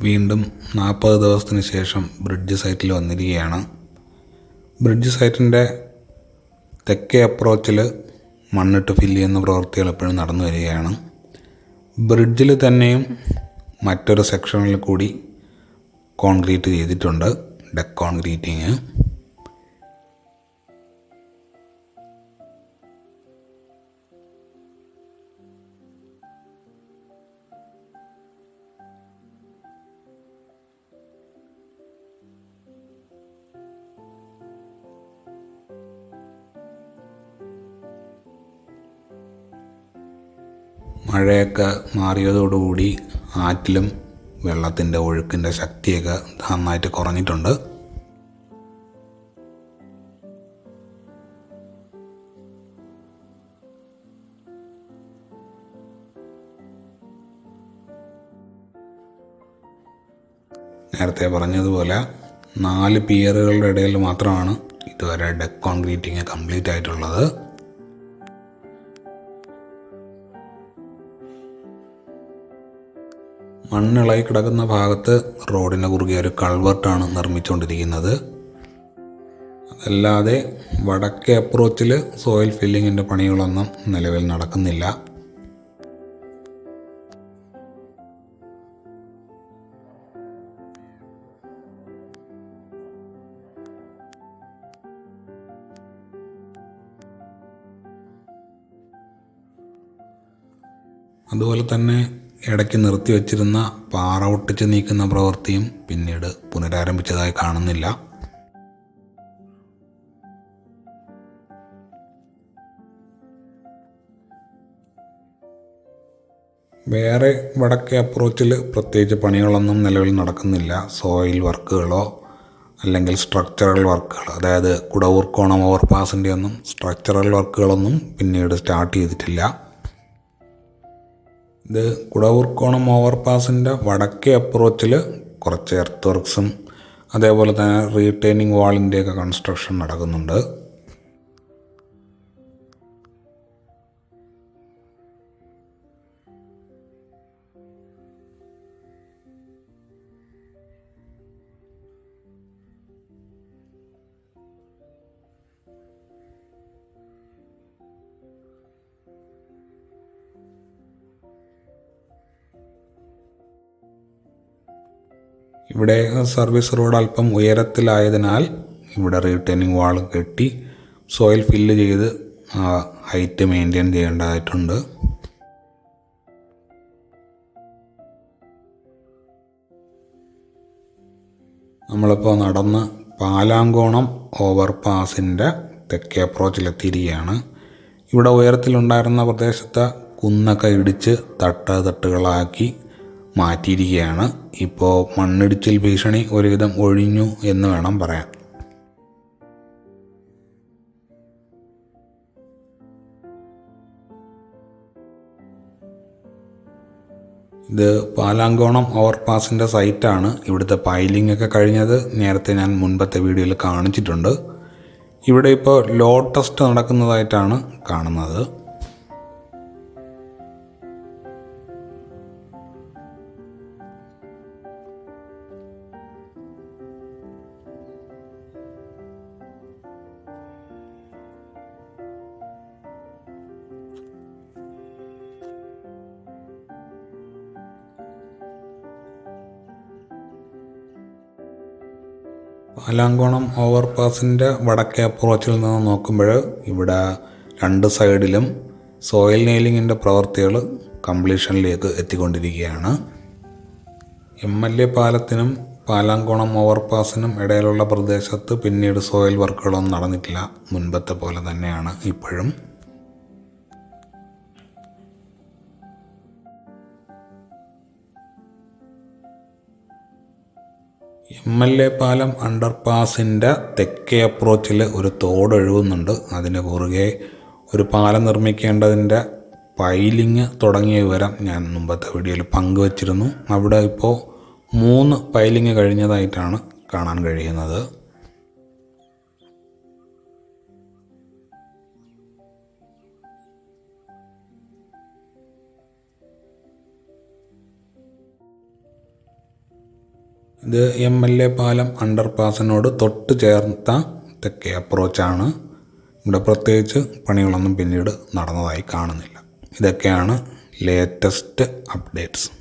വീണ്ടും 40 ദിവസത്തിന് ശേഷം ബ്രിഡ്ജ് സൈറ്റിൽ വന്നിരിക്കുകയാണ്. ബ്രിഡ്ജ് സൈറ്റിൻ്റെ തെക്കേ അപ്രോച്ചിൽ മണ്ണിട്ട് ഫില്ല് ചെയ്യുന്ന പ്രവൃത്തികൾ എപ്പോഴും നടന്നു വരികയാണ്. ബ്രിഡ്ജിൽ തന്നെയും മറ്റൊരു സെക്ഷനിൽ കൂടി കോൺക്രീറ്റ് ചെയ്തിട്ടുണ്ട്, ഡെക്ക് കോൺക്രീറ്റിങ്. മഴയൊക്കെ മാറിയതോടുകൂടി ആറ്റിലും വെള്ളത്തിൻ്റെ ഒഴുക്കിൻ്റെ ശക്തിയൊക്കെ നന്നായിട്ട് കുറഞ്ഞിട്ടുണ്ട്. നേരത്തെ പറഞ്ഞതുപോലെ 4 പിയറുകളുടെ ഇടയിൽ മാത്രമാണ് ഇതുവരെ ഡെക്ക് കോൺക്രീറ്റിങ് കംപ്ലീറ്റ് ആയിട്ടുള്ളത്. മണ്ണിളകി കിടക്കുന്ന ഭാഗത്ത് റോഡിന് കുറുകെ ഒരു കൾവർട്ടാണ് നിർമ്മിച്ചുകൊണ്ടിരിക്കുന്നത്. അതല്ലാതെ വടക്കേ അപ്രോച്ചിൽ സോയിൽ ഫില്ലിങ്ങിൻ്റെ പണികളൊന്നും നിലവിൽ നടക്കുന്നില്ല. അതുപോലെ തന്നെ ഇടയ്ക്ക് നിർത്തിവെച്ചിരുന്ന പാറ ഒട്ടിച്ച് നീക്കുന്ന പ്രവൃത്തിയും പിന്നീട് പുനരാരംഭിച്ചതായി കാണുന്നില്ല. വേറെ വടക്കേ അപ്രോച്ചിൽ പ്രത്യേകിച്ച് പണികളൊന്നും നിലവിൽ നടക്കുന്നില്ല. സോയിൽ വർക്കുകളോ അല്ലെങ്കിൽ സ്ട്രക്ചറൽ വർക്കുകൾ, അതായത് കുടവൂർക്കോണം ഓവർപാസിൻ്റെ ഒന്നും സ്ട്രക്ചറൽ വർക്കുകളൊന്നും പിന്നീട് സ്റ്റാർട്ട് ചെയ്തിട്ടില്ല. ഇത് കുടവൂർക്കോണം ഓവർപാസിൻ്റെ വടക്കേ അപ്രോച്ചിൽ കുറച്ച് എർത്ത് വർക്ക്സും അതേപോലെ തന്നെ റീറ്റെയിനിങ് വാളിൻ്റെയൊക്കെ കൺസ്ട്രക്ഷൻ നടക്കുന്നുണ്ട്. ഇവിടെ സർവീസ് റോഡ് അല്പം ഉയരത്തിലായതിനാൽ ഇവിടെ റീറ്റെയിനിങ് വാൾ കെട്ടി സോയിൽ ഫില്ല് ചെയ്ത് ഹൈറ്റ് മെയിൻറ്റെയിൻ ചെയ്യേണ്ടതായിട്ടുണ്ട്. നമ്മളിപ്പോൾ നടന്ന് പാലാങ്കോണം ഓവർപാസിൻ്റെ തെക്കേ അപ്രോച്ചിലെത്തിയിരിക്കുകയാണ്. ഇവിടെ ഉയരത്തിലുണ്ടായിരുന്ന പ്രദേശത്തെ കുന്നൊക്കെ ഇടിച്ച് തട്ടുകളാക്കി മാറ്റിയിരിക്കുകയാണ്. ഇപ്പോൾ മണ്ണിടിച്ചിൽ ഭീഷണി ഒരുവിധം ഒഴിഞ്ഞു എന്ന് വേണം പറയാൻ. ഇത് പാലാങ്കോണം ഓവർപാസിൻ്റെ സൈറ്റാണ്. ഇവിടുത്തെ പൈലിംഗ് ഒക്കെ കഴിഞ്ഞത് നേരത്തെ ഞാൻ മുൻപത്തെ വീഡിയോയിൽ കാണിച്ചിട്ടുണ്ട്. ഇവിടെ ഇപ്പോൾ ലോഡ് ടെസ്റ്റ് നടക്കുന്നതായിട്ടാണ് കാണുന്നത്. പാലാങ്കോണം ഓവർപാസിൻ്റെ വടക്കേ അപ്രോച്ചിൽ നിന്ന് നോക്കുമ്പോൾ ഇവിടെ 2 സൈഡിലും സോയിൽ നെയിലിങ്ങിൻ്റെ പ്രവൃത്തികൾ കംപ്ലീഷനിലേക്ക് എത്തിക്കൊണ്ടിരിക്കുകയാണ്. MLA പാലത്തിനും പാലാങ്കോണം ഓവർപാസിനും ഇടയിലുള്ള പ്രദേശത്ത് പിന്നീട് സോയിൽ വർക്കുകളൊന്നും നടന്നിട്ടില്ല. മുൻപത്തെ പോലെ തന്നെയാണ് ഇപ്പോഴും. MLA പാലം അണ്ടർപാസിൻ്റെ തെക്കേ അപ്രോച്ചിൽ ഒരു തോട് ഒഴുകുന്നുണ്ട്. അതിന് കുറുകെ ഒരു പാലം നിർമ്മിക്കേണ്ടതിൻ്റെ പൈലിങ് തുടങ്ങിയ വിവരം ഞാൻ മുമ്പത്തെ വീഡിയോയിൽ പങ്കുവച്ചിരുന്നു. അവിടെ ഇപ്പോൾ 3 പൈലിങ് കഴിഞ്ഞതായിട്ടാണ് കാണാൻ കഴിയുന്നത്. ഇത് MLA പാലം അണ്ടർപാസിനോട് തൊട്ട് ചേർത്ത തെക്കേ അപ്രോച്ചാണ്. ഇവിടെ പ്രത്യേകിച്ച് പണികളൊന്നും പിന്നീട് നടന്നതായി കാണുന്നില്ല. ഇതൊക്കെയാണ് ലേറ്റസ്റ്റ് അപ്ഡേറ്റ്സ്.